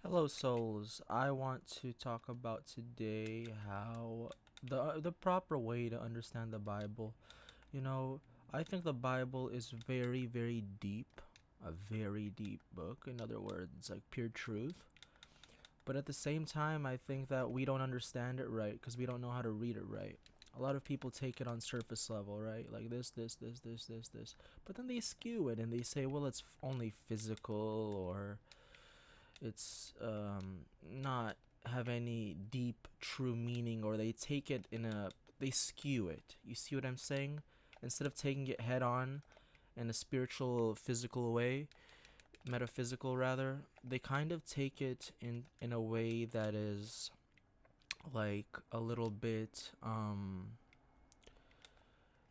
Hello, souls. I want to talk about today how the proper way to understand the Bible. You know, I think the Bible is very, very deep, a very deep book. In other words, like pure truth. But at the same time, I think that we don't understand it right because we don't know how to read it right. A lot of people take it on surface level, right? Like this. But then they skew it and they say, well, it's only physical or it's not have any deep true meaning, or they take it in a they skew it. You see what I'm saying? Instead of taking it head on in a spiritual physical way, metaphysical rather, they kind of take it in a way that is like a little bit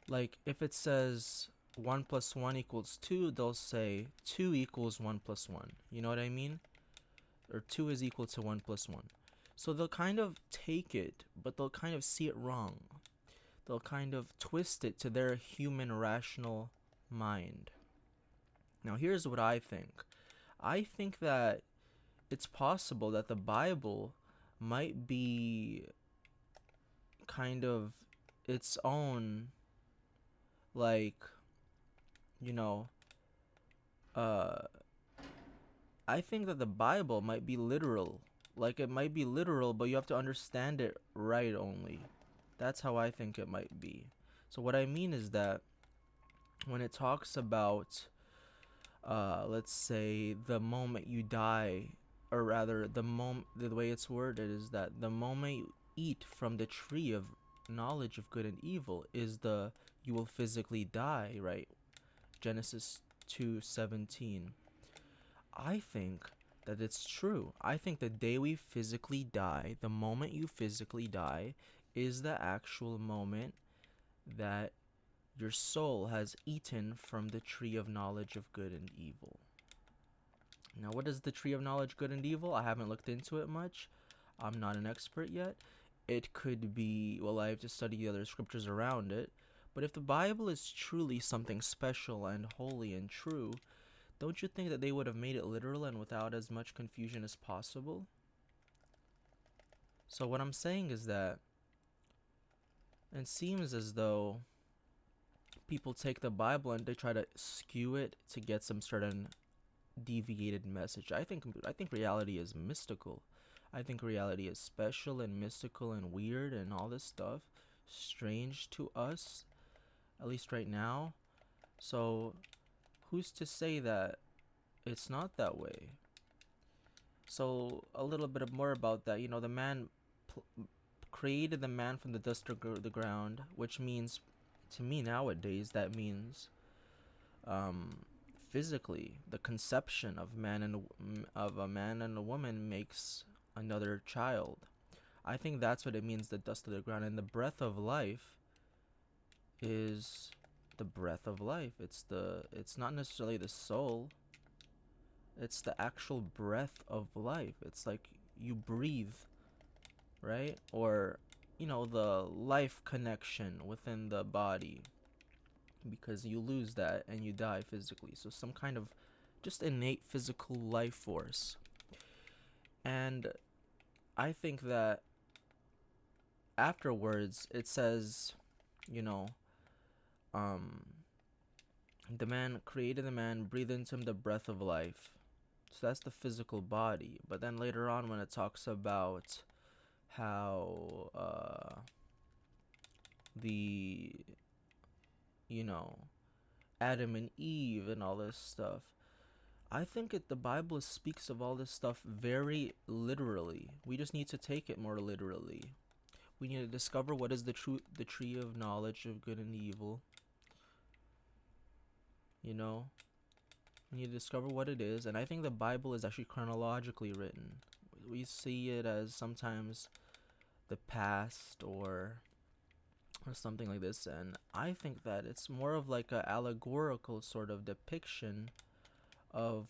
like if it says 1 plus 1 equals 2, they'll say 2 equals 1 plus 1. You know what I mean? Or 2 is equal to 1 plus 1. So they'll kind of take it, but they'll kind of see it wrong. They'll kind of twist it to their human rational mind. Now, here's what I think. I think that it's possible that the Bible might be kind of its own, like, you know, uh, I think that the Bible might be literal. Like, it might be literal, but you have to understand it right only. That's how I think it might be. So, what I mean is that when it talks about, let's say, the moment you die, or rather, the way it's worded is that the moment you eat from the tree of knowledge of good and evil is you will physically die, right? Genesis 2:17. I think that it's true. I think the day we physically die, the moment you physically die, is the actual moment that your soul has eaten from the tree of knowledge of good and evil. Now, what is the tree of knowledge, good and evil? I haven't looked into it much. I'm not an expert yet. It could be, well, I have to study the other scriptures around it. But if the Bible is truly something special and holy and true, don't you think that they would have made it literal and without as much confusion as possible? So what I'm saying is that it seems as though people take the Bible and they try to skew it to get some certain deviated message. I think reality is mystical. I think reality is special and mystical and weird and all this stuff, strange to us, at least right now. So who's to say that it's not that way? So a little bit more about that. The man created the man from the dust of the ground, which means, to me nowadays, that means um, physically the conception of a man and a woman makes another child. I think that's what it means, the dust of the ground, and the breath of life is the breath of life. It's not necessarily the soul. It's the actual breath of life. It's like you breathe, right? Or, the life connection within the body, because you lose that and you die physically. So some kind of just innate physical life force. And I think that afterwards it says, you know, um, the man created the man, breathed into him the breath of life. So that's the physical body. But then later on, when it talks about how the you know Adam and Eve and all this stuff, I think the Bible speaks of all this stuff very literally. We just need to take it more literally. We need to discover what is the tree of knowledge of good and evil. You know, we need to discover what it is, and I think the Bible is actually chronologically written. We see it as sometimes the past or something like this, and I think that it's more of like a allegorical sort of depiction of